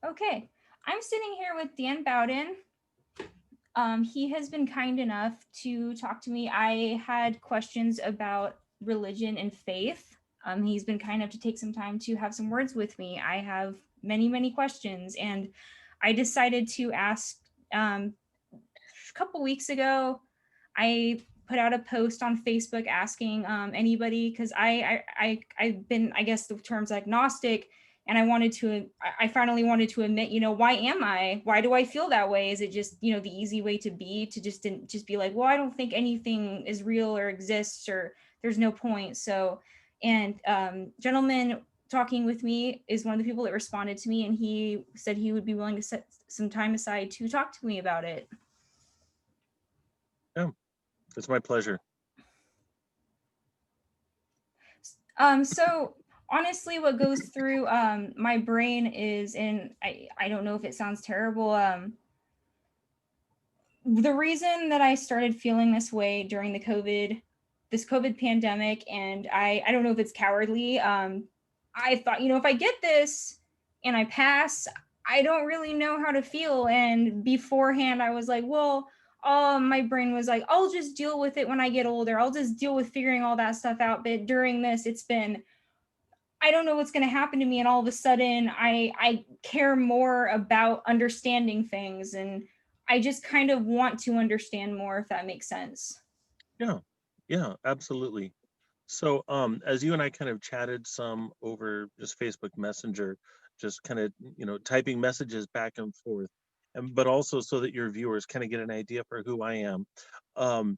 Okay, I'm sitting here with Dan Bowden. He has been kind enough to talk to me. I had questions about religion and faith. He's been kind enough to take some time to have some words with me. I have many, many questions, and I decided to ask. A couple weeks ago, I put out a post on Facebook asking anybody, because I've been, I guess the term's agnostic, and I finally wanted to admit, why am I? Why do I feel that way? Is it just, the easy way to be, to just be like, well, I don't think anything is real or exists, or there's no point. So, and gentleman talking with me is one of the people that responded to me, and he said he would be willing to set some time aside to talk to me about it. Yeah, it's my pleasure. So honestly, what goes through my brain is, and I don't know if it sounds terrible. The reason that I started feeling this way during this COVID pandemic, and I don't know if it's cowardly. I thought, if I get this and I pass, I don't really know how to feel. And beforehand, I was like, well, my brain was like, I'll just deal with it when I get older. I'll just deal with figuring all that stuff out. But during this, it's been, I don't know what's going to happen to me, and all of a sudden I care more about understanding things, and I just kind of want to understand more, if that makes sense. Yeah, yeah, absolutely. So, as you and I kind of chatted some over just Facebook Messenger, just kind of, typing messages back and forth, and but also so that your viewers kind of get an idea for who I am. Um,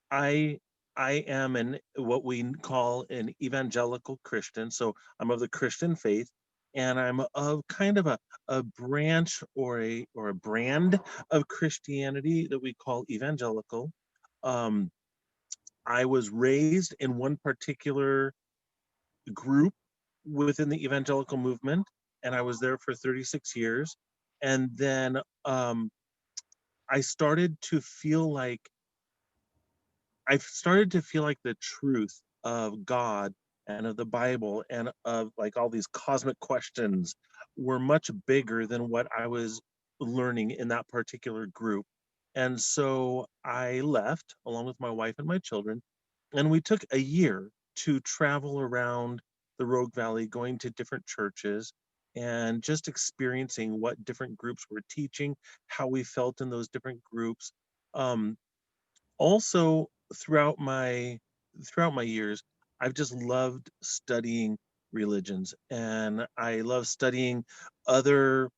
I I am an what we call an evangelical Christian. So I'm of the Christian faith, and I'm of kind of a branch or a brand of Christianity that we call evangelical. Um, I was raised in one particular group within the evangelical movement, and I was there for 36 years. And then I started to feel like the truth of God and of the Bible and of like all these cosmic questions were much bigger than what I was learning in that particular group. And so I left along with my wife and my children, and we took a year to travel around the Rogue Valley, going to different churches and just experiencing what different groups were teaching, how we felt in those different groups. Um, Also, throughout my years, I've just loved studying religions, and I love studying other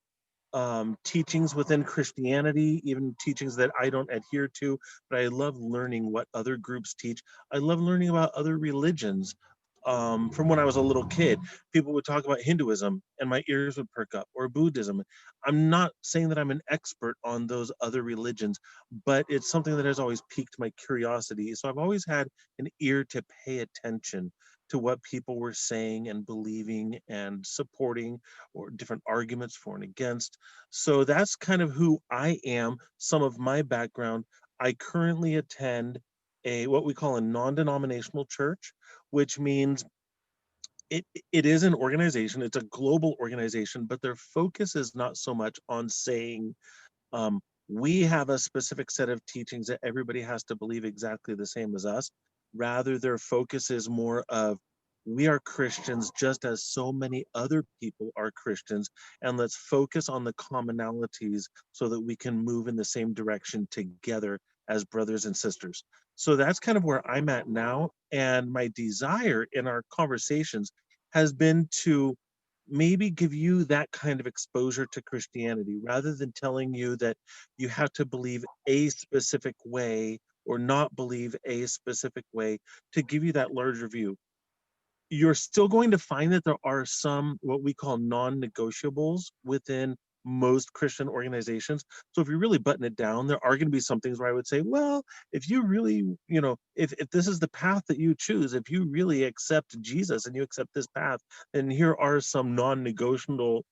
teachings within Christianity, even teachings that I don't adhere to, but I love learning what other groups teach. I love learning about other religions. From when I was a little kid, people would talk about Hinduism and my ears would perk up, or Buddhism. I'm not saying that I'm an expert on those other religions, but it's something that has always piqued my curiosity. So I've always had an ear to pay attention to what people were saying and believing and supporting, or different arguments for and against. So that's kind of who I am, some of my background. I currently attend a what we call a non-denominational church, which means it is an organization, it's a global organization, but their focus is not so much on saying um, we have a specific set of teachings that everybody has to believe exactly the same as us. Rather, their focus is more of we are Christians just as so many other people are Christians, and let's focus on the commonalities so that we can move in the same direction together as brothers and sisters. So that's kind of where I'm at now. And my desire in our conversations has been to maybe give you that kind of exposure to Christianity rather than telling you that you have to believe a specific way or not believe a specific way, to give you that larger view. You're still going to find that there are some what we call non-negotiables within most Christian organizations. So if you really button it down, there are going to be some things where I would say, well, if you really, if this is the path that you choose, if you really accept Jesus and you accept this path, then here are some non-negotiable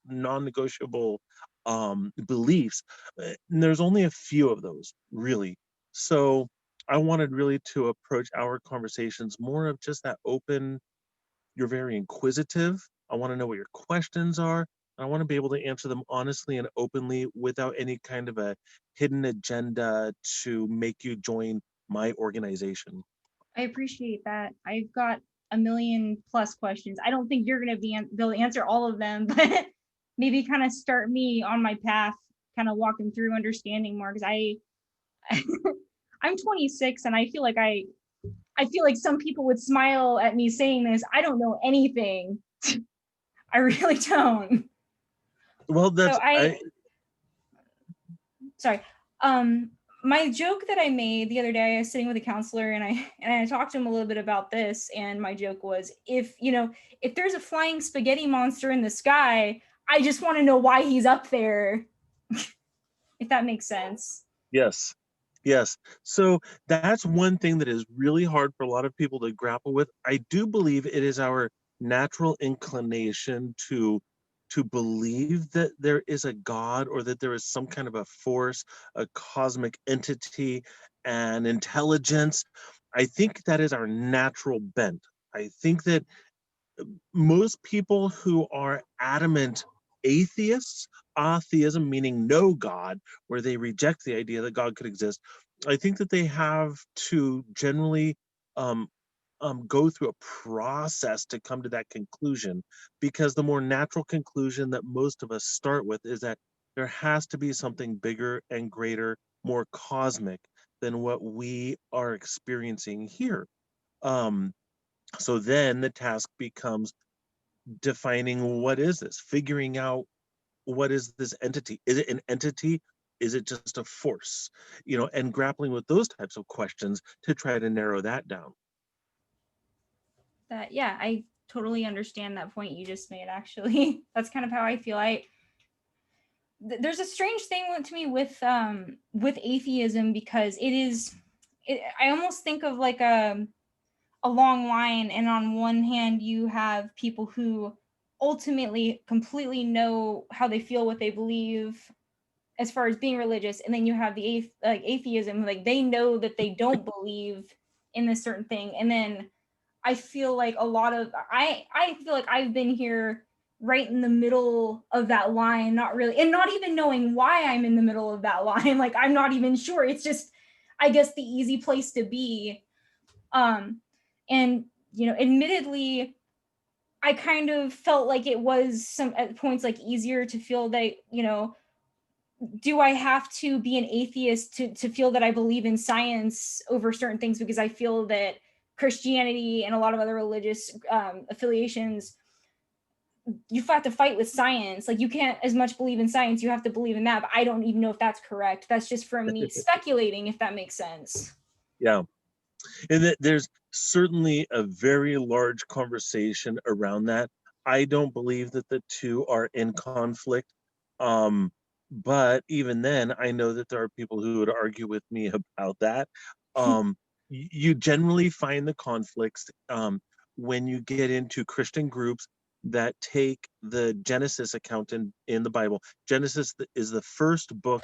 beliefs. And there's only a few of those, really. So I wanted really to approach our conversations more of just that open. You're very inquisitive. I want to know what your questions are. I want to be able to answer them honestly and openly without any kind of a hidden agenda to make you join my organization. I appreciate that. I've got a million plus questions. I don't think you're going to be able to answer all of them, but maybe kind of start me on my path, kind of walking through understanding more because I'm 26 and I feel like some people would smile at me saying this. I don't know anything. I really don't. Well, So that's I sorry. Um, my joke that I made the other day, I was sitting with a counselor and I talked to him a little bit about this, and my joke was, if there's a flying spaghetti monster in the sky, I just want to know why he's up there. If that makes sense. Yes. Yes. So that's one thing that is really hard for a lot of people to grapple with. I do believe it is our natural inclination to believe that there is a God or that there is some kind of a force, a cosmic entity, an intelligence. I think that is our natural bent. I think that most people who are adamant atheists, atheism meaning no God, where they reject the idea that God could exist, I think that they have to generally um, go through a process to come to that conclusion, because the more natural conclusion that most of us start with is that there has to be something bigger and greater, more cosmic than what we are experiencing here. Um, so then the task becomes defining what is this, figuring out what is this entity. Is it an entity? Is it just a force? And grappling with those types of questions to try to narrow that down. That yeah, I totally understand that point you just made. Actually, that's kind of how I feel. There's a strange thing to me with atheism because I almost think of like a long line, and on one hand you have people who ultimately completely know how they feel, what they believe as far as being religious, and then you have the atheism, like they know that they don't believe in this certain thing. And then I feel like I feel like I've been here right in the middle of that line, not really, and not even knowing why I'm in the middle of that line. Like I'm not even sure. It's just, I guess, the easy place to be. Um, and admittedly, I kind of felt like it was some at points like easier to feel that, do I have to be an atheist to feel that I believe in science over certain things? Because I feel that Christianity and a lot of other religious affiliations, you have to fight with science. Like you can't as much believe in science, you have to believe in that. But I don't even know if that's correct. That's just from me speculating, if that makes sense. Yeah. And that there's certainly a very large conversation around that. I don't believe that the two are in conflict. But even then, I know that there are people who would argue with me about that. You generally find the conflicts when you get into Christian groups that take the Genesis account in the Bible. Genesis is the first book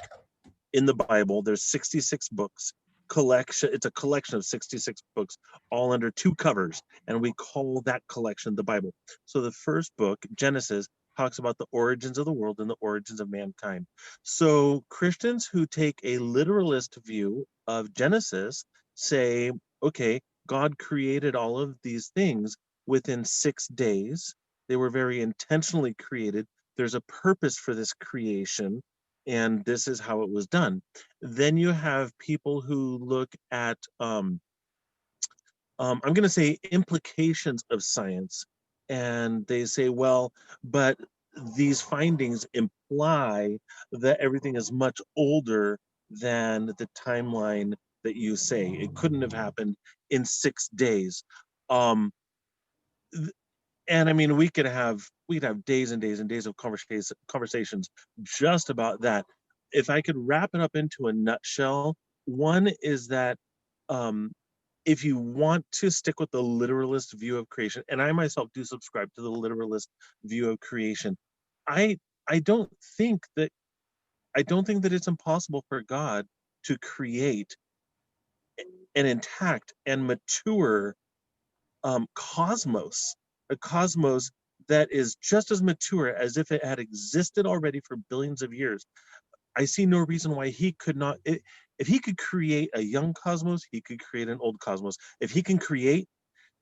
in the Bible. There's 66 books. It's a collection of 66 books, all under two covers, and we call that collection the Bible. So the first book, Genesis, talks about the origins of the world and the origins of mankind. So Christians who take a literalist view of Genesis say, okay, God created all of these things within 6 days. They were very intentionally created. There's a purpose for this creation, and this is how it was done. Then you have people who look at, I'm going to say, implications of science, and they say, well, but these findings imply that everything is much older than the timeline that you say. It couldn't have happened in 6 days. Um, and I mean, we'd have days and days and days of conversations just about that. If I could wrap it up into a nutshell, one is that um, if you want to stick with the literalist view of creation, and I myself do subscribe to the literalist view of creation, I I don't think that I don't think that it's impossible for God to create an intact and mature cosmos, a cosmos that is just as mature as if it had existed already for billions of years. I see no reason why he could not. If he could create a young cosmos, he could create an old cosmos. If he can create,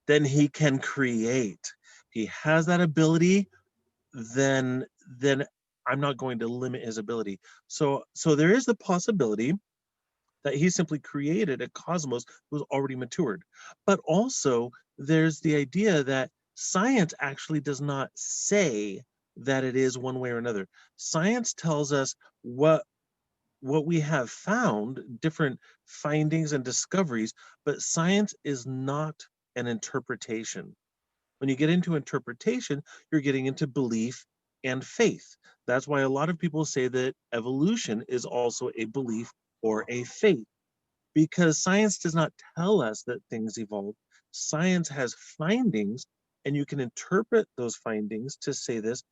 then he can create. He has that ability, then I'm not going to limit his ability. So there is the possibility that he simply created a cosmos that was already matured. But also there's the idea that science actually does not say that it is one way or another. Science tells us what we have found, different findings and discoveries, but science is not an interpretation. When you get into interpretation, you're getting into belief and faith. That's why a lot of people say that evolution is also a belief or a faith, because science does not tell us that things evolve. Science has findings, and you can interpret those findings to say this.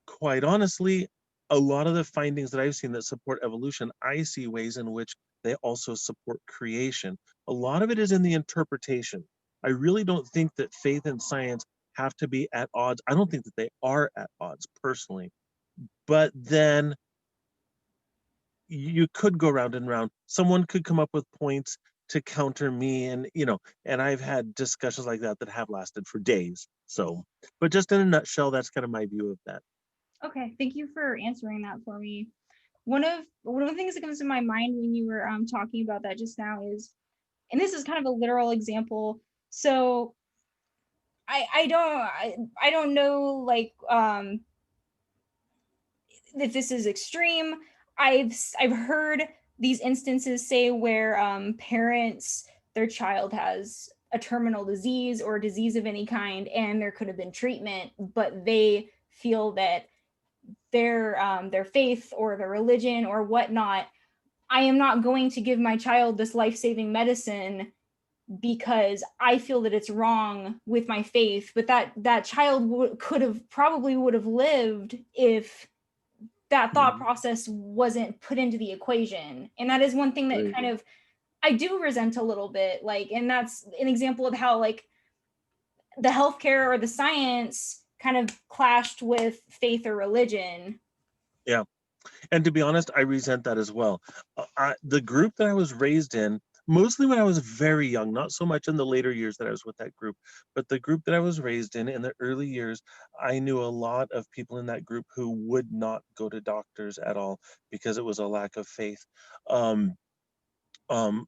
Quite honestly, a lot of the findings that I've seen that support evolution, I see ways in which they also support creation. A lot of it is in the interpretation. I really don't think that faith and science have to be at odds. I don't think that they are at odds personally. But then you could go round and round. Someone could come up with points to counter me, and I've had discussions like that have lasted for days. So, but just in a nutshell, that's kind of my view of that. Okay, thank you for answering that for me. One of the things that comes to my mind when you were talking about that just now is, and this is kind of a literal example. So I don't know like if this is extreme. I've heard these instances say where parents, their child has a terminal disease or a disease of any kind, and there could have been treatment, but they feel that their faith or their religion or whatnot, I am not going to give my child this life-saving medicine because I feel that it's wrong with my faith. But that child could have probably would have lived if that thought Mhm. process wasn't put into the equation. And that is one thing that Right. kind of I do resent a little bit. Like, and that's an example of how like the healthcare or the science kind of clashed with faith or religion. Yeah. And to be honest, I resent that as well. The group that I was raised in, mostly when I was very young, not so much in the later years that I was with that group, but the group that I was raised in the early years, I knew a lot of people in that group who would not go to doctors at all because it was a lack of faith. Um, um,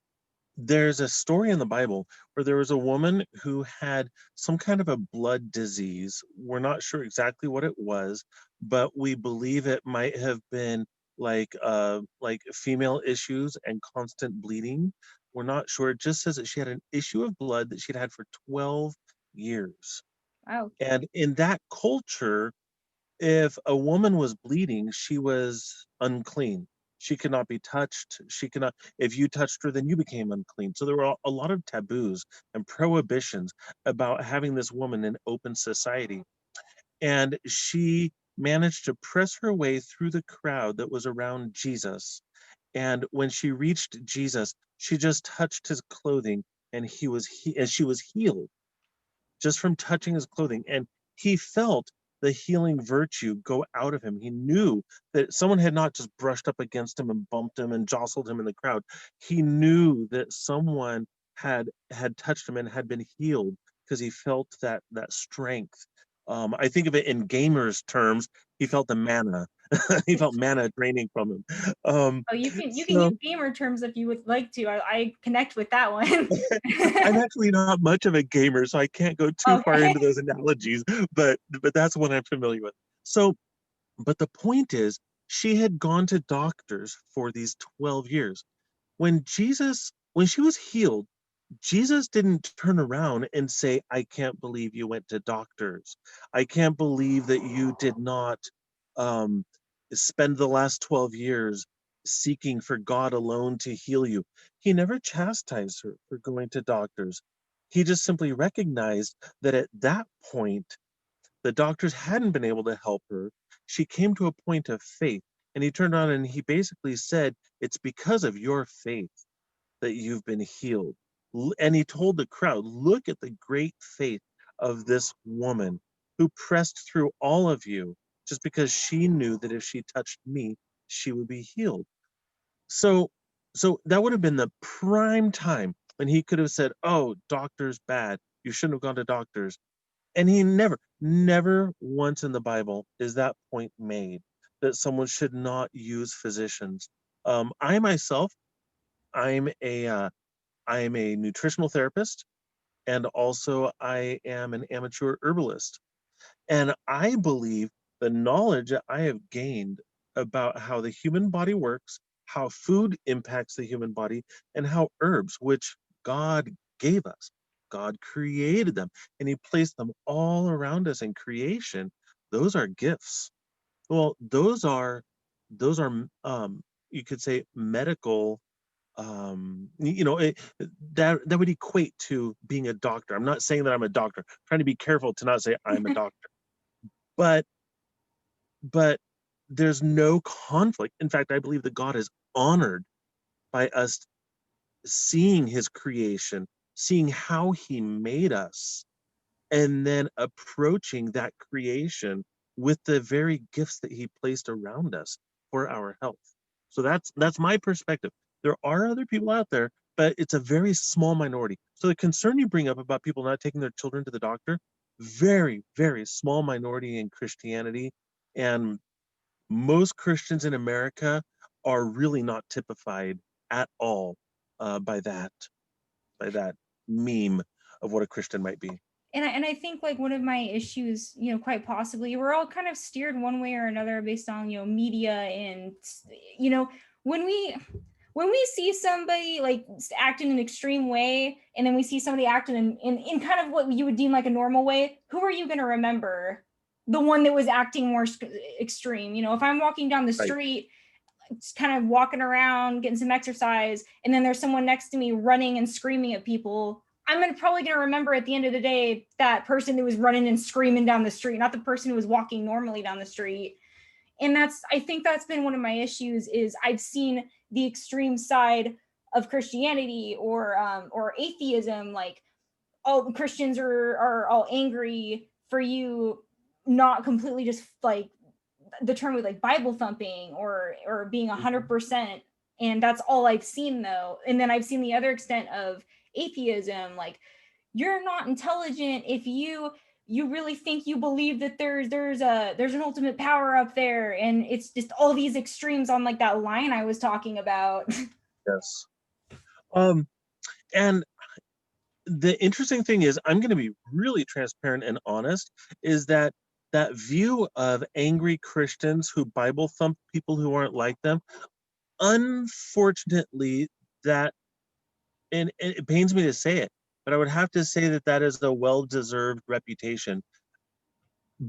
there's a story in the Bible where there was a woman who had some kind of a blood disease. We're not sure exactly what it was, but we believe it might have been like female issues and constant bleeding. We're not sure. It just says that she had an issue of blood that she'd had for 12 years. Wow. And in that culture, if a woman was bleeding, she was unclean. She could not be touched. She could not, if you touched her, then you became unclean. So there were a lot of taboos and prohibitions about having this woman in open society. And she managed to press her way through the crowd that was around Jesus. And when she reached Jesus, she just touched his clothing, and and she was healed just from touching his clothing. And he felt the healing virtue go out of him. He knew that someone had not just brushed up against him and bumped him and jostled him in the crowd. He knew that someone had touched him and had been healed because he felt that strength. I think of it in gamers terms. He felt the mana. He felt mana draining from him. Oh, you can use So gamer terms if you would like to. I connect with that one. I'm actually not much of a gamer, so I can't go too far Okay. into those analogies, but that's what I'm familiar with. So, but the point is, she had gone to doctors for these 12 years. When she was healed, Jesus didn't turn around and say, I can't believe you went to doctors. I can't believe that you did not um, spend the last 12 years seeking for God alone to heal you. He never chastised her for going to doctors. He just simply recognized that at that point, the doctors hadn't been able to help her. She came to a point of faith, and he turned around and he basically said, it's because of your faith that you've been healed. And he told the crowd, look at the great faith of this woman who pressed through all of you just because she knew that if she touched me, she would be healed. So so that would have been the prime time when he could have said, "Oh, doctors bad. You shouldn't have gone to doctors." And he never once in the Bible is that point made that someone should not use physicians. I myself, I'm a I am a nutritional therapist, and also I am an amateur herbalist. And I believe the knowledge that I have gained about how the human body works, how food impacts the human body, and how herbs, which God gave us, God created them, and He placed them all around us in creation. Those are gifts. Well, those are you could say medical that would equate to being a doctor. I'm not saying that I'm a doctor. I'm trying to be careful to not say I'm a doctor, but but there's no conflict. In fact, I believe that God is honored by us seeing his creation, seeing how he made us, and then approaching that creation with the very gifts that he placed around us for our health. So that's my perspective. There are other people out there, but it's a very small minority. So the concern you bring up about people not taking their children to the doctor, very, very small minority in Christianity. And most Christians in America are really not typified at all by that meme of what a Christian might be. And I think like one of my issues, quite possibly, we're all kind of steered one way or another based on, media and, you know, when we when we see somebody like act in an extreme way and then we see somebody acting in kind of what you would deem like a normal way, who are you going to remember? The one that was acting more extreme. If I'm walking down the Right. street, just kind of walking around, getting some exercise, and then there's someone next to me running and screaming at people, I'm probably going to remember at the end of the day that person who was running and screaming down the street, not the person who was walking normally down the street. And I think that's been one of my issues is I've seen the extreme side of Christianity or atheism, like all Christians are all angry for you not completely just like the term with like Bible thumping or being 100%. And that's all I've seen though. And then I've seen the other extent of atheism, like you're not intelligent if you really think you believe that there's an ultimate power up there, and it's just all these extremes on like that line I was talking about. Yes. Um, and the interesting thing is, I'm going to be really transparent and honest, is that view of angry Christians who Bible thump people who aren't like them, unfortunately, that, and it pains me to say it, but I would have to say that that is a well-deserved reputation.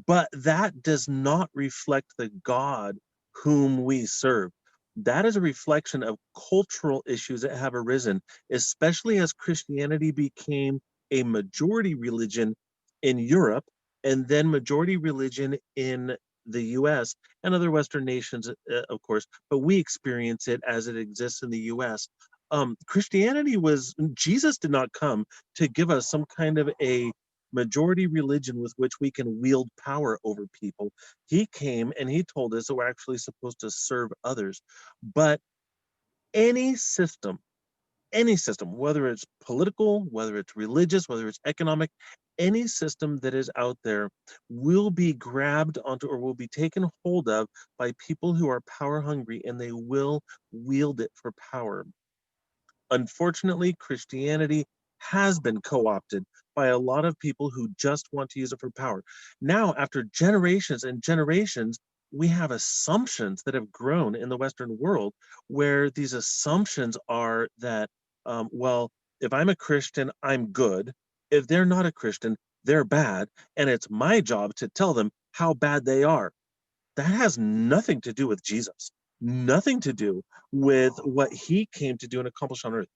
But that does not reflect the God whom we serve. That is a reflection of cultural issues that have arisen, especially as Christianity became a majority religion in Europe and then majority religion in the US and other Western nations, of course, but we experience it as it exists in the US. Jesus did not come to give us some kind of a majority religion with which we can wield power over people. He came and he told us that we're actually supposed to serve others. But any system, any system, whether it's political, whether it's religious, whether it's economic, any system that is out there will be grabbed onto or will be taken hold of by people who are power hungry, and they will wield it for power. Unfortunately, Christianity has been co opted by a lot of people who just want to use it for power. Now, after generations and generations, we have assumptions that have grown in the Western world where these assumptions are that, well, if I'm a Christian, I'm good. If they're not a Christian, they're bad. And it's my job to tell them how bad they are. That has nothing to do with Jesus, nothing to do with what he came to do and accomplish on earth.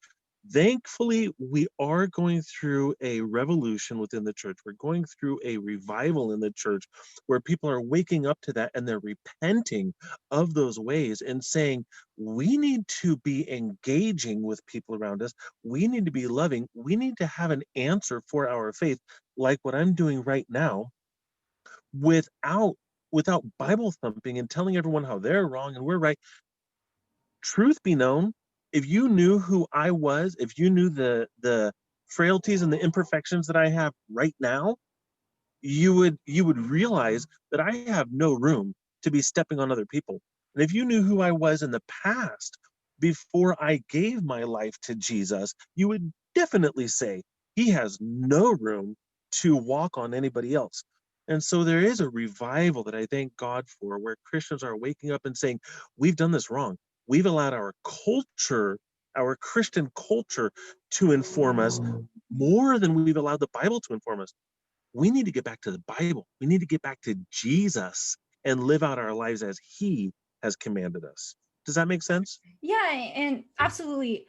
Thankfully, we are going through a revolution within the church. We're going through a revival in the church where people are waking up to that and they're repenting of those ways and saying, we need to be engaging with people around us. We need to be loving. We need to have an answer for our faith, like what I'm doing right now without Bible thumping and telling everyone how they're wrong and we're right. Truth be known, if you knew who I was, if you knew the frailties and the imperfections that I have right now, you would realize that I have no room to be stepping on other people. And if you knew who I was in the past before I gave my life to Jesus, you would definitely say he has no room to walk on anybody else. And so there is a revival that I thank God for, where Christians are waking up and saying, we've done this wrong. We've allowed our culture, our Christian culture, to inform us more than we've allowed the Bible to inform us. We need to get back to the Bible. We need to get back to Jesus and live out our lives as he has commanded us. Does that make sense? Yeah, and absolutely.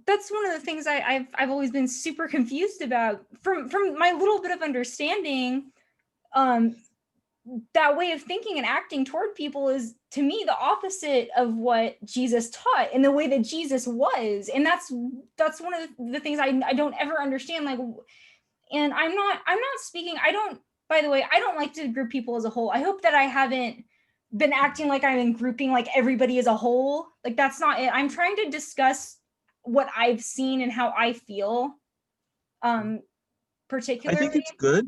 That's one of the things I've always been super confused about. From my little bit of understanding, um, that way of thinking and acting toward people is, to me, the opposite of what Jesus taught and the way that Jesus was. And that's one of the things I don't ever understand. Like, and I'm not speaking, I don't, by the way, I don't like to group people as a whole. I hope that I haven't been acting like I'm in grouping like everybody as a whole. Like, that's not it. I'm trying to discuss what I've seen and how I feel, um I particularly. think it's good.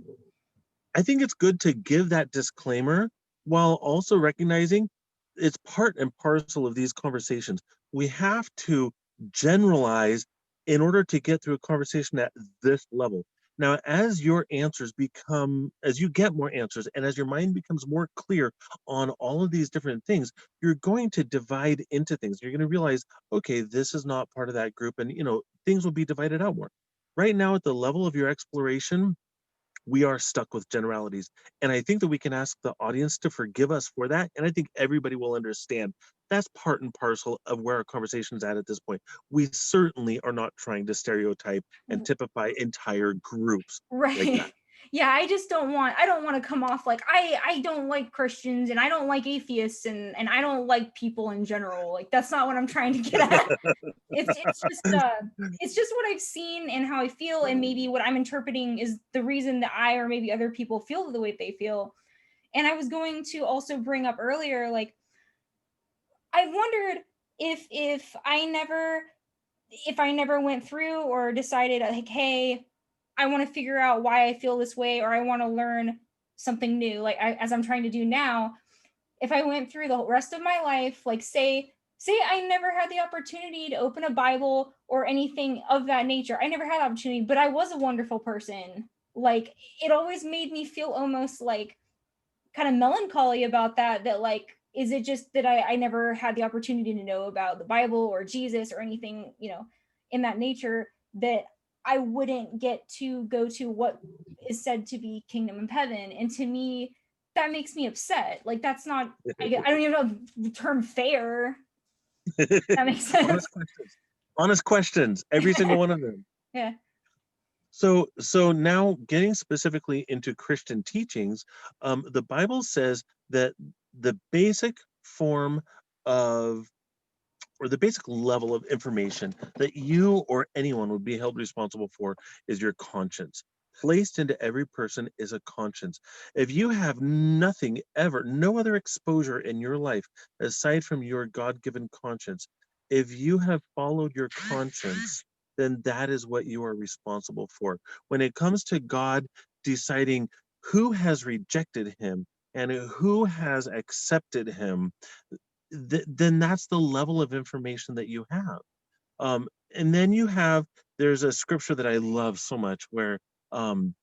I think it's good to give that disclaimer while also recognizing it's part and parcel of these conversations. We have to generalize in order to get through a conversation at this level. Now, as your answers become, as you get more answers, and as your mind becomes more clear on all of these different things, you're going to divide into things. You're going to realize, okay, this is not part of that group, and things will be divided out more. Right now, at the level of your exploration, we are stuck with generalities. And I think that we can ask the audience to forgive us for that. And I think everybody will understand that's part and parcel of where our conversation is at this point. We certainly are not trying to stereotype and typify entire groups like Right. that. Yeah, I don't want to come off like I don't like Christians and I don't like atheists and I don't like people in general. Like, that's not what I'm trying to get at. It's just what I've seen and how I feel, and maybe what I'm interpreting is the reason that I or maybe other people feel the way they feel. And I was going to also bring up earlier, like, I wondered if I never went through or decided, like, hey, I want to figure out why I feel this way, or I want to learn something new, like, as I'm trying to do now. If I went through the rest of my life, like, say I never had the opportunity to open a Bible or anything of that nature. I never had the opportunity, but I was a wonderful person. Like, it always made me feel almost like kind of melancholy about that, like, is it just that I never had the opportunity to know about the Bible or Jesus or anything, in that nature, that I wouldn't get to go to what is said to be kingdom of heaven. And to me, that makes me upset. Like, that's not, I don't even know the term fair. That makes sense. Honest questions. Honest questions. Every single one of them. Yeah. So now getting specifically into Christian teachings, the Bible says that the basic form of or the basic level of information that you or anyone would be held responsible for is your conscience. Placed into every person is a conscience. If you have nothing ever, no other exposure in your life aside from your God given conscience, if you have followed your conscience, then that is what you are responsible for. When it comes to God deciding who has rejected him and who has accepted him, then that's the level of information that you have. And then there's a scripture that I love so much where um,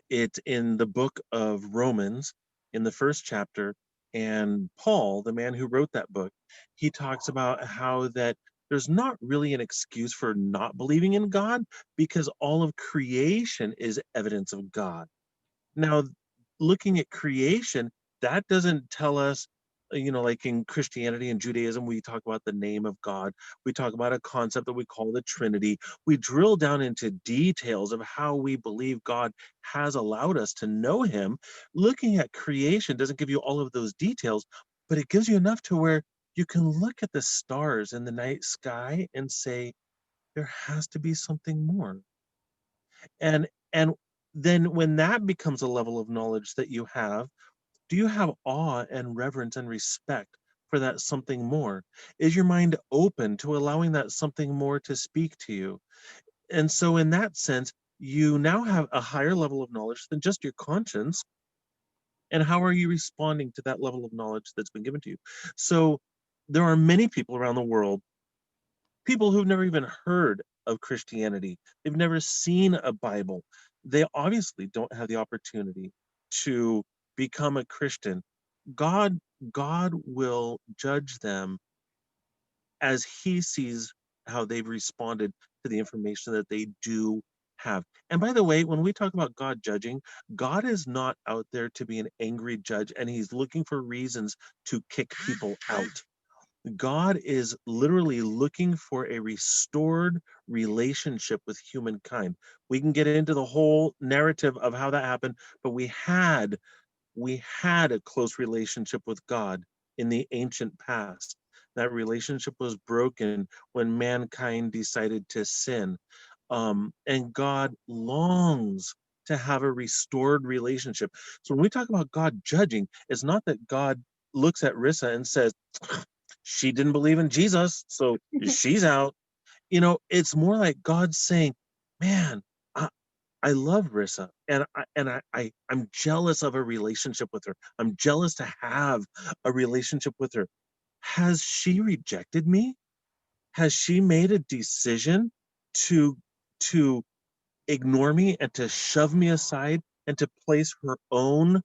it's in the book of Romans in the first chapter. And Paul, the man who wrote that book, he talks about how that there's not really an excuse for not believing in God because all of creation is evidence of God. Now, looking at creation, that doesn't tell us, like in Christianity and Judaism, we talk about the name of God. We talk about a concept that we call the Trinity. We drill down into details of how we believe God has allowed us to know him. Looking at creation doesn't give you all of those details, but it gives you enough to where you can look at the stars in the night sky and say, there has to be something more. And then when that becomes a level of knowledge that you have, do you have awe and reverence and respect for that something more? Is your mind open to allowing that something more to speak to you? And so, in that sense, you now have a higher level of knowledge than just your conscience. And how are you responding to that level of knowledge that's been given to you? So, there are many people around the world, people who've never even heard of Christianity, they've never seen a Bible. They obviously don't have the opportunity to become a Christian. God God will judge them as he sees how they've responded to the information that they do have. And by the way, when we talk about God judging, God is not out there to be an angry judge and he's looking for reasons to kick people out. God is literally looking for a restored relationship with humankind. We can get into the whole narrative of how that happened, but we had a close relationship with God in the ancient past. That relationship was broken when mankind decided to sin. And God longs to have a restored relationship. So when we talk about God judging, it's not that God looks at Rissa and says, she didn't believe in Jesus, so she's out. It's more like God saying, man, I love Rissa, and I'm jealous of a relationship with her. I'm jealous to have a relationship with her. Has she rejected me? Has she made a decision to to ignore me and to shove me aside and to place her own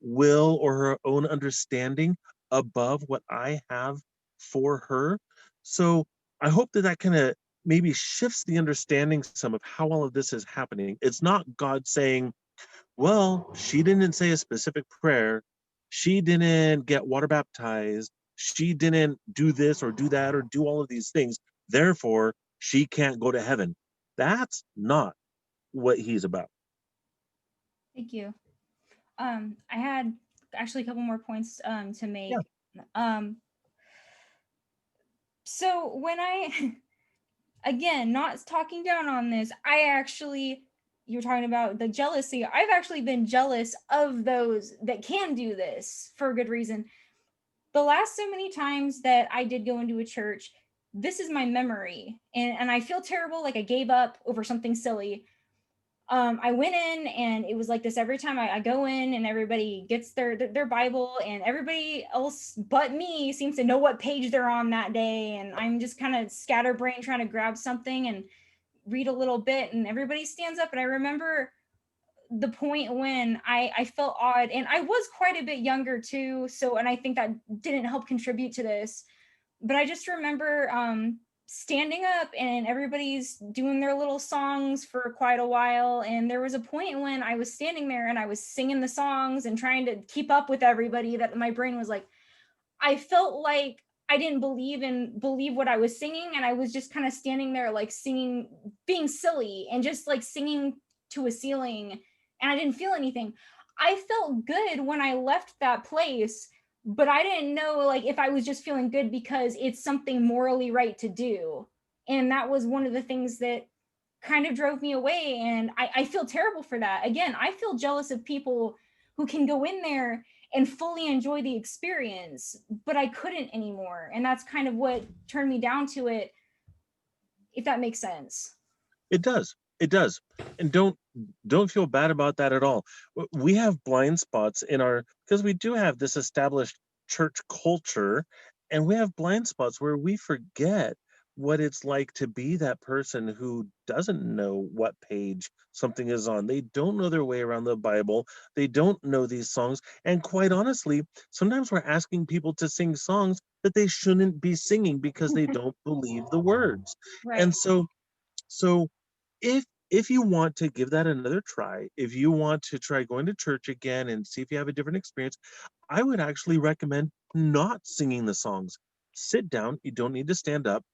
will or her own understanding above what I have for her? So I hope that kind of maybe shifts the understanding some of how all of this is happening. It's not God saying, well, she didn't say a specific prayer. She didn't get water baptized. She didn't do this or do that or do all of these things. Therefore, she can't go to heaven. That's not what he's about. Thank you. I had actually a couple more points to Yeah. make. Um, so when I, again, not talking down on this, I actually, you're talking about the jealousy. I've actually been jealous of those that can do this for a good reason. The last so many times that I did go into a church, this is my memory. And I feel terrible, like I gave up over something silly. I went in and it was like this every time I go in, and everybody gets their Bible, and everybody else but me seems to know what page they're on that day. And I'm just kind of scatterbrained trying to grab something and read a little bit, and everybody stands up. And I remember the point when I felt odd, and I was quite a bit younger too. So, and I think that didn't help contribute to this, but I just remember standing up and everybody's doing their little songs for quite a while. And there was a point when I was standing there and I was singing the songs and trying to keep up with everybody, that my brain was like, I felt like I didn't believe what I was singing. And I was just kind of standing there, like singing, being silly and just like singing to a ceiling. And I didn't feel anything. I felt good when I left that place, but I didn't know like if I was just feeling good because it's something morally right to do. And that was one of the things that kind of drove me away. And I feel terrible for that. Again, I feel jealous of people who can go in there and fully enjoy the experience, but I couldn't anymore. And that's kind of what turned me down to it, if that makes sense. It does. It does. And don't feel bad about that at all. We have blind spots in our, because we do have this established church culture, and we have blind spots where we forget what it's like to be that person who doesn't know what page something is on. They don't know their way around the Bible. They don't know these songs. And quite honestly, sometimes we're asking people to sing songs that they shouldn't be singing because they don't believe the words. Right. And so if you want to give that another try, if you want to try going to church again and see if you have a different experience, I would actually recommend not singing the songs. Sit down, you don't need to stand up,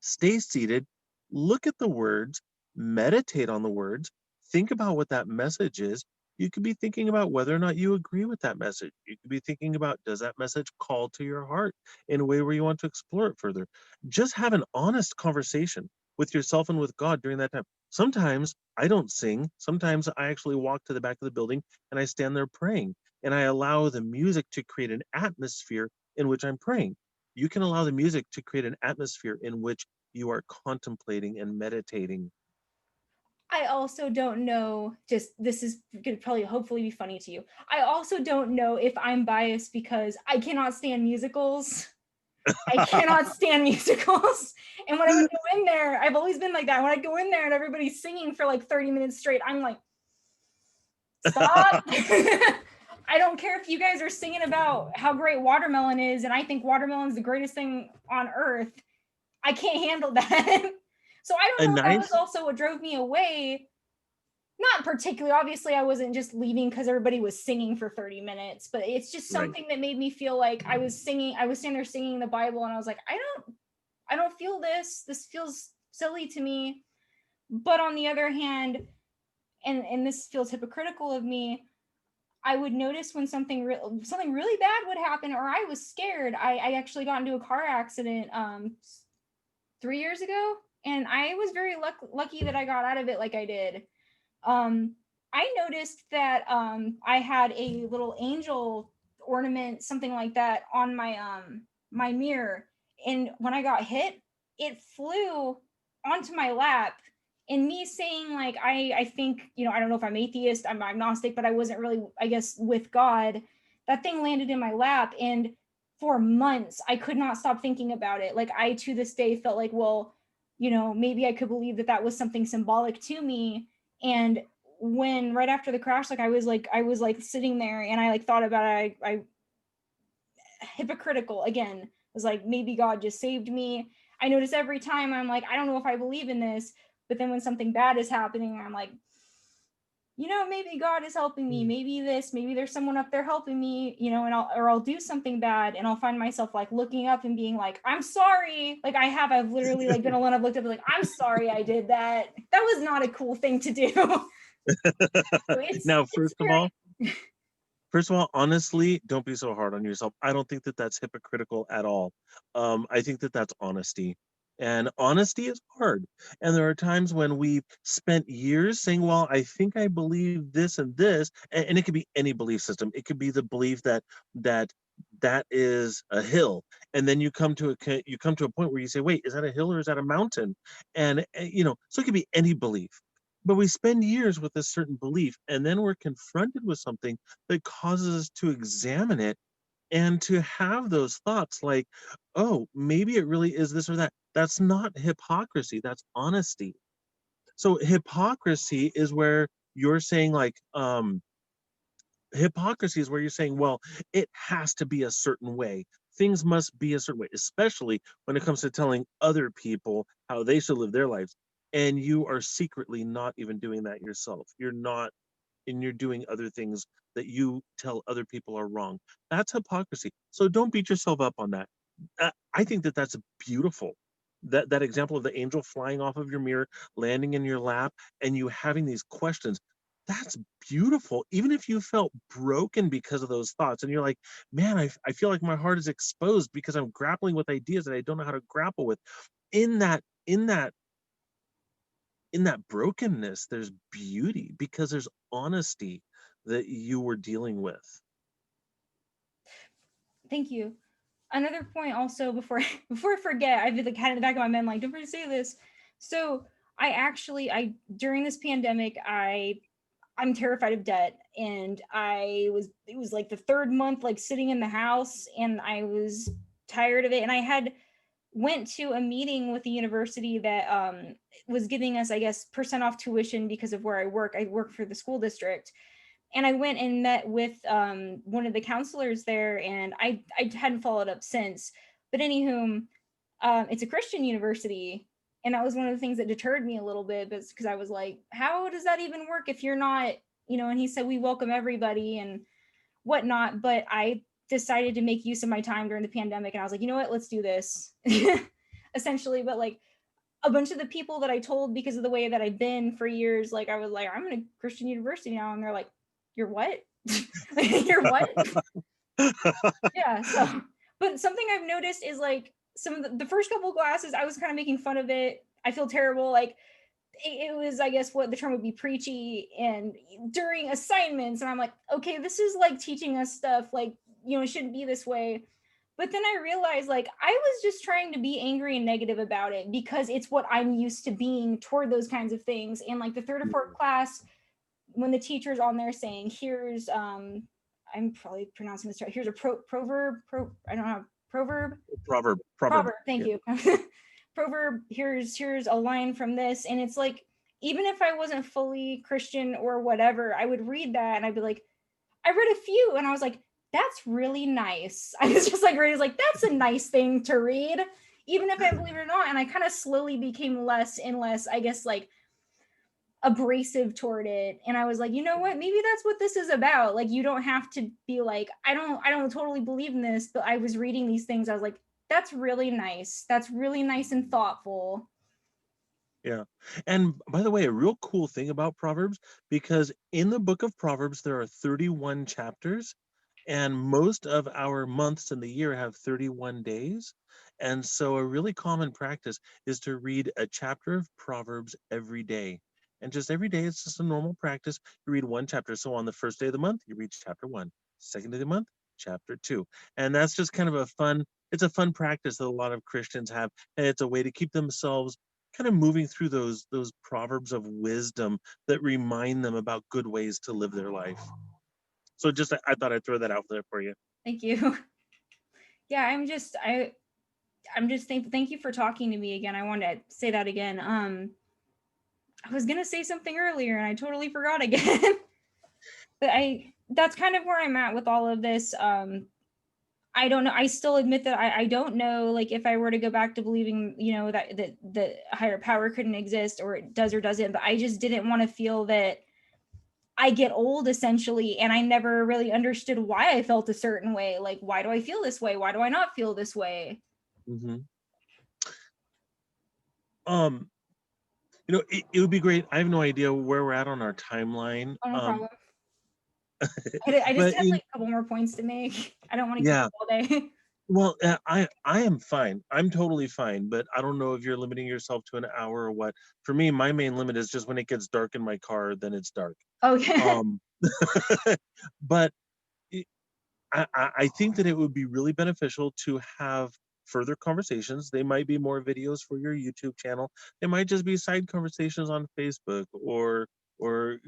stay seated, look at the words, meditate on the words, think about what that message is. You could be thinking about whether or not you agree with that message. You could be thinking about, does that message call to your heart in a way where you want to explore it further? Just have an honest conversation with yourself and with God during that time. Sometimes I don't sing. Sometimes I actually walk to the back of the building and I stand there praying, and I allow the music to create an atmosphere in which I'm praying. You can allow the music to create an atmosphere in which you are contemplating and meditating. I also don't know, just this is going to probably hopefully be funny to you. I also don't know if I'm biased because I cannot stand musicals. I cannot stand musicals. And when I would go in there, I've always been like that. When I go in there and everybody's singing for like 30 minutes straight, I'm like, stop. I don't care if you guys are singing about how great watermelon is, and I think watermelon's the greatest thing on earth. I can't handle that. So I don't A know if that was nice, also what drove me away. Not particularly, obviously, I wasn't just leaving because everybody was singing for 30 minutes, but it's just right. something that made me feel like I was standing there singing the Bible, and I was like, I don't feel this. This feels silly to me. But on the other hand, and this feels hypocritical of me, I would notice when something really bad would happen, or I was scared. I actually got into a car accident 3 years ago, and I was very lucky that I got out of it like I did. Um, I noticed that I had a little angel ornament, something like that, on my mirror, and when I got hit, it flew onto my lap. And me saying like I think, I don't know if I'm atheist, I'm agnostic, but I wasn't really, I guess, with God. That thing landed in my lap, and for months I could not stop thinking about it. Like I to this day felt like, well, maybe I could believe that that was something symbolic to me. And when right after the crash, like I was like sitting there, and I like thought about it. I hypocritical again, was like, maybe God just saved me. I notice every time I'm like, I don't know if I believe in this, but then when something bad is happening, I'm like, maybe God is helping me. Maybe maybe there's someone up there helping me, and I'll do something bad, and I'll find myself like looking up and being like, I'm sorry. Like I've literally like been alone. I've looked up and like, I'm sorry I did that. That was not a cool thing to do. So Now, it's very. first of all, honestly, don't be so hard on yourself. I don't think that that's hypocritical at all. I think that that's honesty. And honesty is hard. And there are times when we've spent years saying, well, I think I believe this and this. And it could be any belief system. It could be the belief that that is a hill. And then you come to a point where you say, wait, is that a hill or is that a mountain? And so it could be any belief. But we spend years with a certain belief, and then we're confronted with something that causes us to examine it and to have those thoughts like, oh, maybe it really is this or that. That's not hypocrisy, that's honesty. So hypocrisy is where you're saying like, hypocrisy is where you're saying, well, it has to be a certain way. Things must be a certain way, especially when it comes to telling other people how they should live their lives. And you are secretly not even doing that yourself. You're not, and you're doing other things that you tell other people are wrong. That's hypocrisy. So don't beat yourself up on that. I think that that's beautiful. That example of the angel flying off of your mirror, landing in your lap, and you having these questions. That's beautiful. Even if you felt broken because of those thoughts, and you're like, man, I feel like my heart is exposed because I'm grappling with ideas that I don't know how to grapple with. In that, in that in that brokenness, there's beauty because there's honesty that you were dealing with. Thank you. Another point also, before before I forget, I've been like had in the back of my mind like, don't forget to say this. So I during this pandemic, I'm terrified of debt, and it was like the third month like sitting in the house, and I was tired of it, and I had went to a meeting with the university that was giving us, I guess, percent off tuition because of where I work. I work for the school district, and I went and met with one of the counselors there, and I hadn't followed up since. But anywho, it's a Christian university, and that was one of the things that deterred me a little bit, because I was like, how does that even work if you're not, And he said we welcome everybody and whatnot. But I decided to make use of my time during the pandemic, and I was like, you know what, let's do this, essentially. But like a bunch of the people that I told, because of the way that I've been for years, like I was like, I'm in a Christian university now, and they're like, you're what? You're what? Yeah. So, but something I've noticed is like some of the first couple classes, I was kind of making fun of it. I feel terrible. Like it was, I guess what the term would be, preachy and during assignments. And I'm like, okay, this is like teaching us stuff like, it shouldn't be this way. But then I realized like I was just trying to be angry and negative about it because it's what I'm used to being toward those kinds of things. And like the third or fourth class, when the teacher's on there saying, here's I'm probably pronouncing this right. Here's a proverb, I don't know, proverb. Proverb. Thank Yeah. you. Proverb. Here's a line from this, and it's like, even if I wasn't fully Christian or whatever, I would read that and I'd be like, I read a few, and I was like, that's really nice. I was just like, reading, like, that's a nice thing to read, even if I believe it or not. And I kind of slowly became less and less, I guess, like abrasive toward it. And I was like, you know what, maybe that's what this is about. Like, you don't have to be like, I don't totally believe in this. But I was reading these things, I was like, that's really nice, that's really nice and thoughtful. Yeah. And by the way, a real cool thing about Proverbs, because in the book of Proverbs, there are 31 chapters, and most of our months in the year have 31 days. And so a really common practice is to read a chapter of Proverbs every day. And just every day, it's just a normal practice. You read one chapter. So on the first day of the month, you read chapter 1. Second day of the month, chapter 2. And that's just kind of it's a fun practice that a lot of Christians have. And it's a way to keep themselves kind of moving through those proverbs of wisdom that remind them about good ways to live their life. So just I thought I'd throw that out there for you. Thank you. Yeah, I'm just thank you for talking to me again. I wanted to say that again. I was gonna say something earlier and I totally forgot again. But that's kind of where I'm at with all of this. I don't know. I still admit that I don't know, like, if I were to go back to believing, that the higher power couldn't exist, or it does or doesn't. But I just didn't want to feel that I get old, essentially, and I never really understood why I felt a certain way. Like, why do I feel this way? Why do I not feel this way? Mm-hmm. Um, it would be great. I have no idea where we're at on our timeline. Oh, no problem. I just But had like a couple more points to make. I don't want to keep yeah, it all day. well, I am fine. I'm totally fine. But I don't know if you're limiting yourself to an hour or what. For me, my main limit is just when it gets dark in my car, then it's dark. Okay. Um, but I think that it would be really beneficial to have further conversations. They might be more videos for your YouTube channel. They might just be side conversations on Facebook or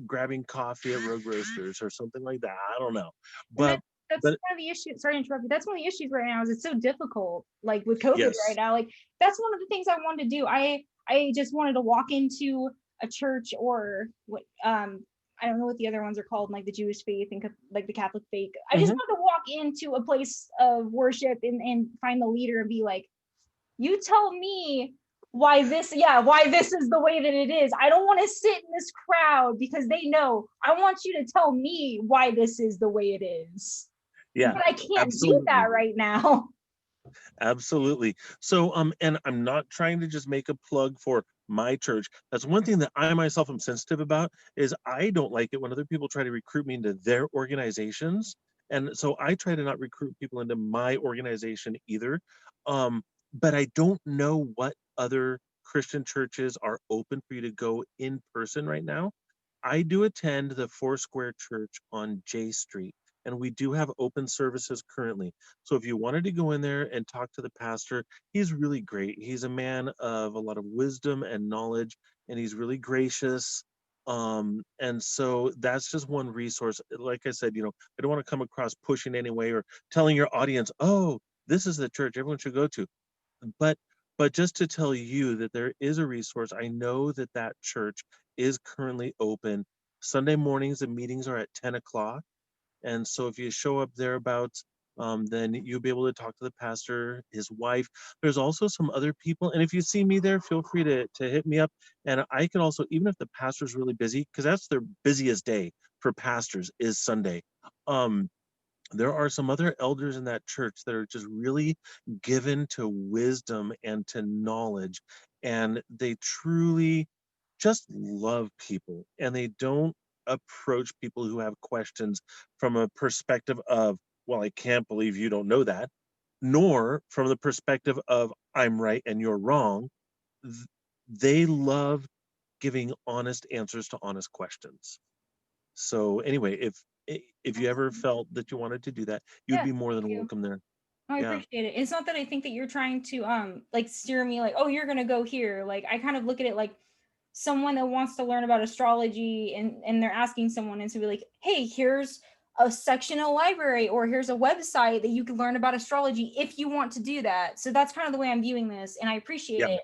grabbing coffee at Rogue Roasters or something like that. I don't know. And But that's but one of the issues. Sorry to interrupt you. That's one of the issues right now. Is it's so difficult, like with COVID right yes. now. Like, that's one of the things I wanted to do. I just wanted to walk into a church, or what, I don't know what the other ones are called, like the Jewish faith and like the Catholic faith. I just Hmm. wanted to walk into a place of worship and find the leader and be like, you tell me why this is the way that it is. I don't want to sit in this crowd because they know. I want you to tell me why this is the way it is. Yeah, But I can't do absolutely. that right now. Absolutely. So, and I'm not trying to just make a plug for my church. That's one thing that I myself am sensitive about is I don't like it when other people try to recruit me into their organizations. And so I try to not recruit people into my organization either. But I don't know what other Christian churches are open for you to go in person right now. I do attend the Foursquare Church on J Street, and we do have open services currently. So if you wanted to go in there and talk to the pastor, he's really great. He's a man of a lot of wisdom and knowledge, and he's really gracious. And so that's just one resource. Like I said, I don't want to come across pushing anyway or telling your audience, oh, this is the church everyone should go to. But just to tell you that there is a resource. I know that that church is currently open. Sunday mornings, the meetings are at 10 o'clock. And so if you show up thereabouts, then you'll be able to talk to the pastor, his wife. There's also some other people. And if you see me there, feel free to hit me up. And I can also, even if the pastor's really busy, because that's their busiest day for pastors is Sunday. Um, there are some other elders in that church that are just really given to wisdom and to knowledge. And they truly just love people, and they don't approach people who have questions from a perspective of, well, I can't believe you don't know that, nor from the perspective of I'm right and you're wrong. They love giving honest answers to honest questions. So anyway, if you ever felt that you wanted to do that, you'd Yeah, be more thank than you. welcome there. Oh, I Yeah. appreciate it. It's not that I think that you're trying to like steer me like, oh, you're gonna go here. Like I kind of look at it like someone that wants to learn about astrology and they're asking someone and to be like, hey, here's a section of library or here's a website that you can learn about astrology if you want to do that. So that's kind of the way I'm viewing this, and I appreciate Yeah. it.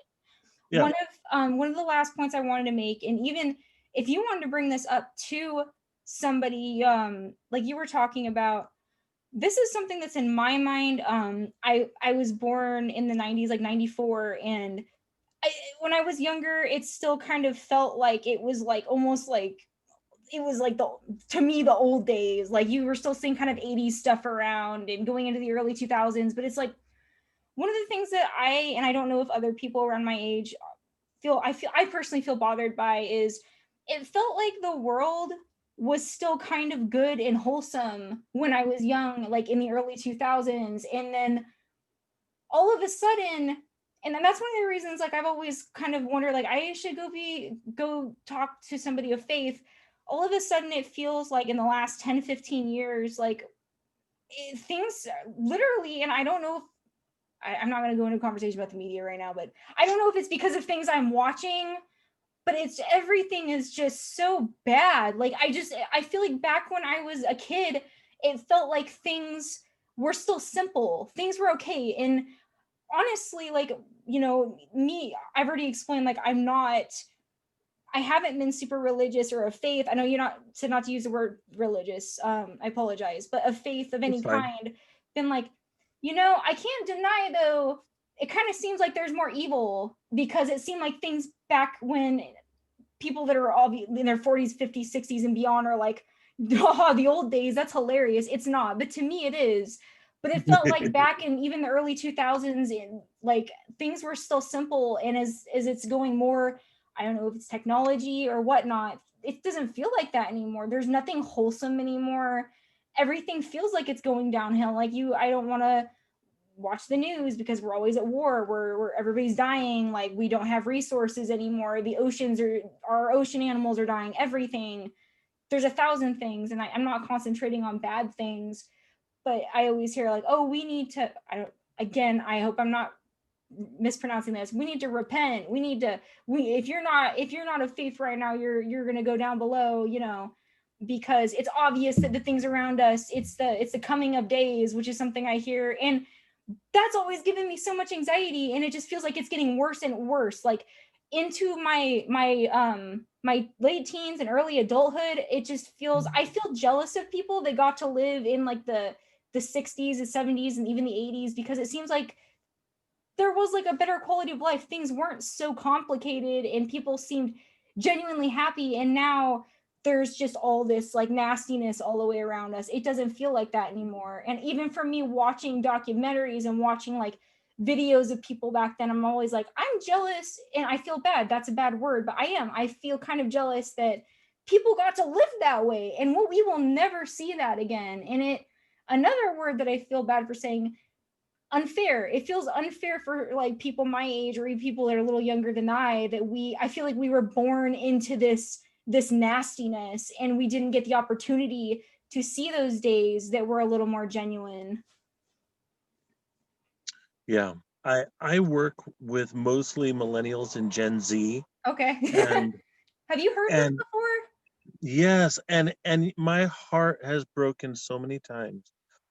Yeah. One of the last points I wanted to make, and even if you wanted to bring this up to somebody, like you were talking about, this is something that's in my mind. I was born in the 90s, like 94, and when I was younger, it still kind of felt like it was like almost like it was like the to me the old days. Like you were still seeing kind of 80s stuff around and going into the early 2000s, but it's like one of the things that I don't know if other people around my age I personally feel bothered by is it felt like the world was still kind of good and wholesome when I was young, like in the early 2000s. And then all of a sudden, and then that's one of the reasons like I've always kind of wondered like I should go talk to somebody of faith. All of a sudden it feels like in the last 10-15 years, like things literally, and I don't know if I'm not going to go into a conversation about the media right now, but I don't know if it's because of things I'm watching, but it's everything is just so bad. Like I feel like back when I was a kid, it felt like things were still simple. Things were okay. And honestly, like, me, I've already explained like I haven't been super religious or of faith. I know you're not said not to use the word religious. I apologize, but of faith of That's any fine. kind, been like, I can't deny though. It kind of seems like there's more evil because it seemed like things back when people that are all in their 40s, 50s, 60s, and beyond are like, oh, the old days. That's hilarious. It's not, but to me, it is. But it felt like back in even the early 2000s, and like things were still simple. And as it's going more, I don't know if it's technology or whatnot, it doesn't feel like that anymore. There's nothing wholesome anymore. Everything feels like it's going downhill. Like I don't want to watch the news because we're always at war where everybody's dying. Like we don't have resources anymore. The oceans are our ocean animals are dying, everything. There's a thousand things, and I'm not concentrating on bad things, but I always hear like, oh, we need to, I don't, again, I hope I'm not mispronouncing this, we need to repent, we if you're not of faith right now, you're going to go down below, because it's obvious that the things around us, it's the coming of days, which is something I hear. And that's always given me so much anxiety, and it just feels like it's getting worse and worse, like into my late teens and early adulthood. It just feels, I feel jealous of people that got to live in like the 60s, the 70s, and even the 80s, because it seems like there was like a better quality of life. Things weren't so complicated and people seemed genuinely happy. And now there's just all this like nastiness all the way around us. It doesn't feel like that anymore. And even for me watching documentaries and watching like videos of people back then, I'm always like, I'm jealous, and I feel bad. That's a bad word, but I feel kind of jealous that people got to live that way, and we will never see that again. And another word that I feel bad for saying, unfair. It feels unfair for like people my age or even people that are a little younger than I feel like we were born into this nastiness, and we didn't get the opportunity to see those days that were a little more genuine. Yeah. I work with mostly millennials and Gen Z, Okay. and Have you heard this and before? yes, and my heart has broken so many times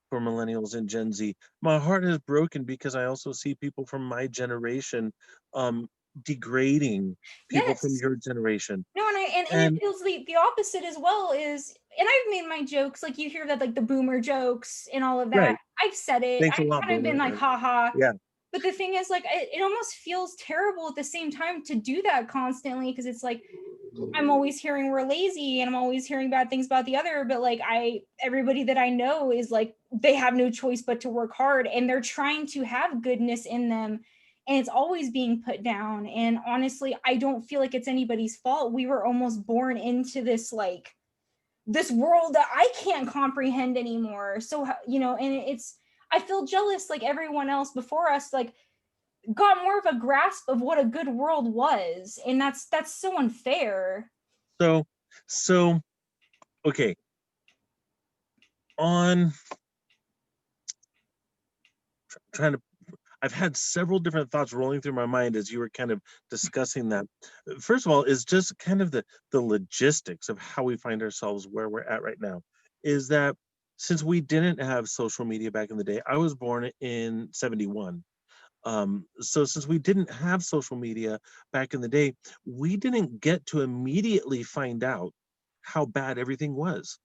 for millennials and Gen Z. My heart is broken because I also see people from my generation um degrading people from Yes. your generation. No, and it And feels the opposite as well. Is, and I've made my jokes, like you hear that like the boomer jokes and all of that. right, I've said it. thanks a I've lot, kind of been boomer. like, haha. Yeah. But the thing is, like, it almost feels terrible at the same time to do that constantly, because it's like I'm always hearing we're lazy and I'm always hearing bad things about the other. But like everybody that I know is like they have no choice but to work hard, and they're trying to have goodness in them, and it's always being put down. And honestly, I don't feel like it's anybody's fault. We were almost born into this like this world that I can't comprehend anymore. So and it's, I feel jealous like everyone else before us, like got more of a grasp of what a good world was, and that's so unfair. So okay, on trying to I've had several different thoughts rolling through my mind as you were kind of discussing that. First of all, is just kind of the logistics of how we find ourselves where we're at right now. Is that since we didn't have social media back in the day, I was born in 71. So since we didn't have social media back in the day, we didn't get to immediately find out how bad everything was.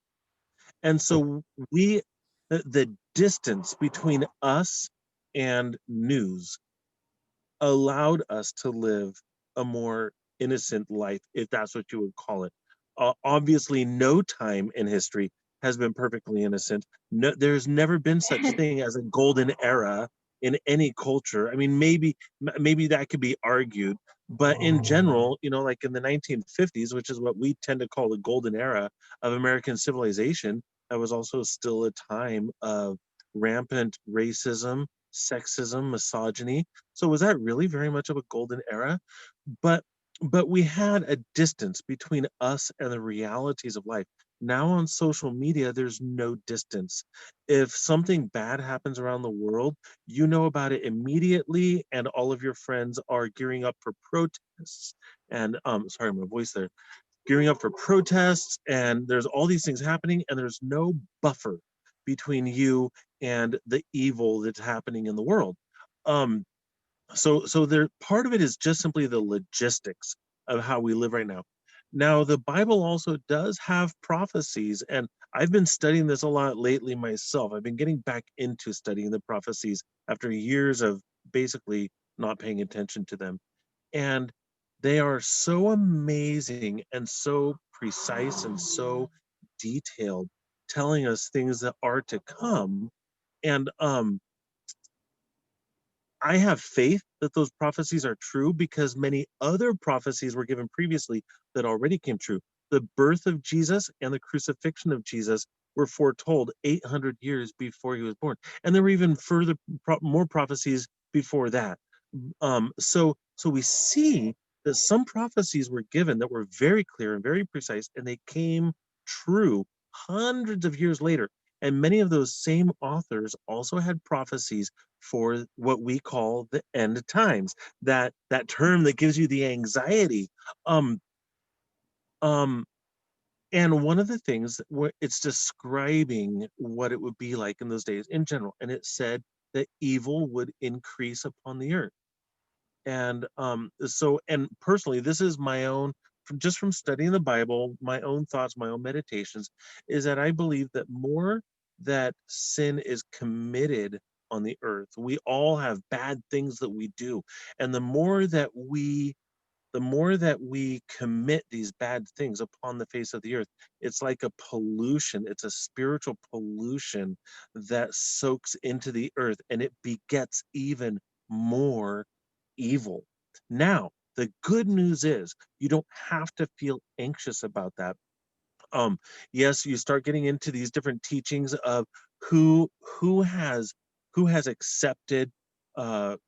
And so we the distance between us and news allowed us to live a more innocent life, if that's what you would call it. Obviously, no time in history has been perfectly innocent. No, there's never been such thing as a golden era in any culture. I mean, maybe that could be argued, but in general, like in the 1950s, which is what we tend to call the golden era of American civilization, that was also still a time of rampant racism, sexism, misogyny. So was that really very much of a golden era? But but we had a distance between us and the realities of life. Now on social media, there's no distance. If something bad happens around the world, you know about it immediately, and all of your friends are gearing up for protests. And sorry, my voice there. Gearing up for protests, and there's all these things happening, and there's no buffer between you and the evil that's happening in the world. Um, so there part of it is just simply the logistics of how we live right now. Now the Bible also does have prophecies, and I've been studying this a lot lately myself. I've been getting back into studying the prophecies after years of basically not paying attention to them, and they are so amazing and so precise and so detailed, telling us things that are to come. And I have faith that those prophecies are true because many other prophecies were given previously that already came true. The birth of Jesus and the crucifixion of Jesus were foretold 800 years before he was born. And there were even further, more prophecies before that. So we see that some prophecies were given that were very clear and very precise, and they came true hundreds of years later. And many of those same authors also had prophecies for what we call the end times. That term that gives you the anxiety. Um, um, and one of the things where it's describing what it would be like in those days in general, and it said that evil would increase upon the earth. And and personally, this is my own, from studying the Bible, my own thoughts, my own meditations, is that I believe that more that sin is committed on the earth, we all have bad things that we do, and the more that we commit these bad things upon the face of the earth, it's like a pollution. It's a spiritual pollution that soaks into the earth, and it begets even more evil. Now, the good news is you don't have to feel anxious about that. um yes, you start getting into these different teachings of who has accepted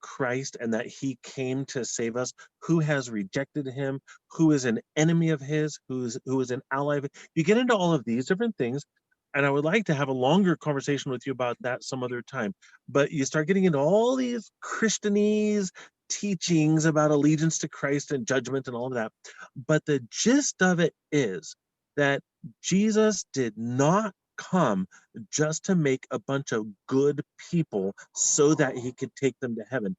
Christ, and that he came to save us, who has rejected him, who is an enemy of his, who is an ally of it. You get into all of these different things, and I would like to have a longer conversation with you about that some other time. But you start getting into all these Christianese teachings about allegiance to Christ and judgment and all of that. But the gist of it is that Jesus did not come just to make a bunch of good people so that he could take them to heaven.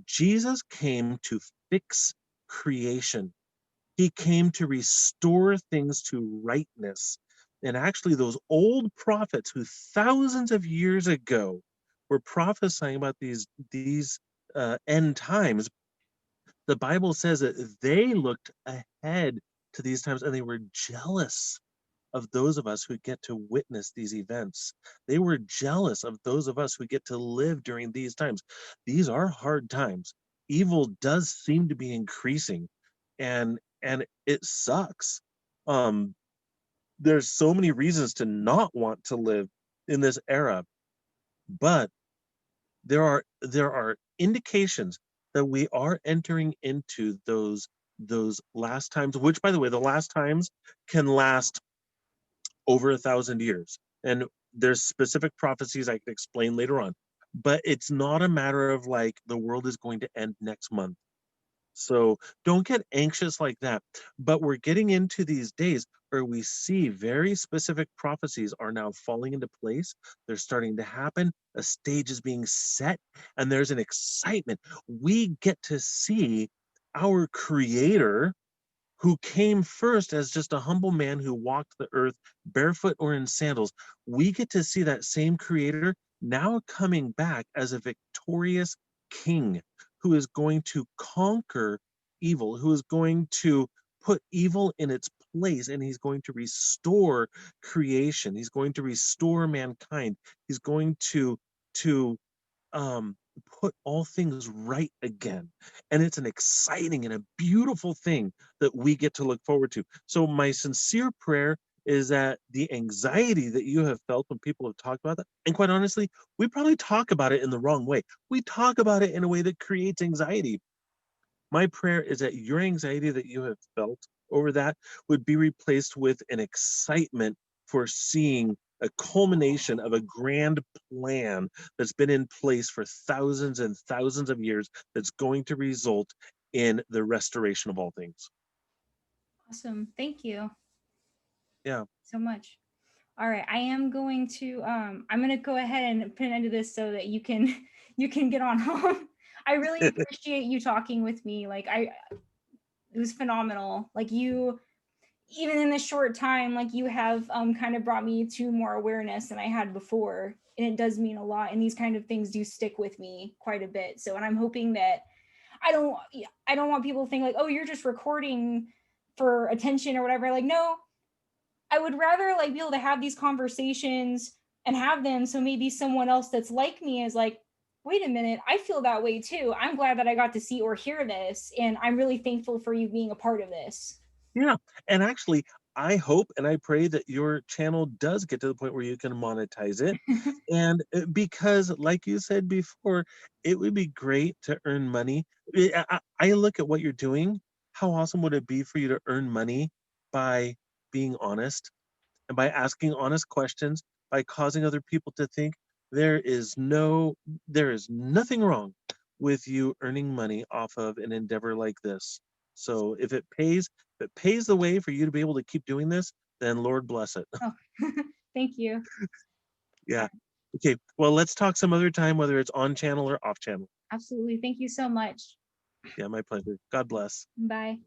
Jesus came to fix creation. He came to restore things to rightness. And actually, those old prophets who thousands of years ago were prophesying about these end times, the Bible says that they looked ahead to these times, and they were jealous of those of us who get to witness these events. They were jealous of those of us who get to live during these times. These are hard times. Evil does seem to be increasing, and it sucks. Um, there's so many reasons to not want to live in this era, but there are indications that we are entering into those last times, which by the way, the last times can last over 1,000 years. And there's specific prophecies I can explain later on. But it's not a matter of like the world is going to end next month. So don't get anxious like that. But we're getting into these days where we see very specific prophecies are now falling into place. They're starting to happen. A stage is being set, and there's an excitement. We get to see our Creator, who came first as just a humble man who walked the earth barefoot or in sandals. We get to see that same Creator now coming back as a victorious king who is going to conquer evil, who is going to put evil in its place, and he's going to restore creation. He's going to restore mankind. He's going to um put all things right again. And it's an exciting and a beautiful thing that we get to look forward to. So my sincere prayer is that the anxiety that you have felt when people have talked about that, and quite honestly, we probably talk about it in the wrong way. We talk about it in a way that creates anxiety. My prayer is that your anxiety that you have felt over that would be replaced with an excitement for seeing a culmination of a grand plan that's been in place for thousands and thousands of years that's going to result in the restoration of all things. Awesome. Thank you Yeah. so much. All right, I am going to I'm going to go ahead and put an end to this so that you can you can get on home. I really appreciate you talking with me. Like I it was phenomenal. Like you even in this short time, like you have kind of brought me to more awareness than I had before. And it does mean a lot. And these kind of things do stick with me quite a bit. So and I'm hoping that I don't I don't want people to think like, oh, you're just recording for attention or whatever. Like, no, I would rather like be able to have these conversations and have them so maybe someone else that's like me is like, wait a minute, I feel that way too. I'm glad that I got to see or hear this, and I'm really thankful for you being a part of this. Yeah. And actually, I hope and I pray that your channel does get to the point where you can monetize it. And because, like you said before, it would be great to earn money. I look at what you're doing. How awesome would it be for you to earn money by being honest and by asking honest questions, by causing other people to think there is no, there is nothing wrong with you earning money off of an endeavor like this. So if it pays the way for you to be able to keep doing this, then Lord bless it. Oh, thank you. Yeah. Okay. Well, let's talk some other time, whether it's on channel or off channel. Absolutely. Thank you so much. Yeah, my pleasure. God bless. Bye.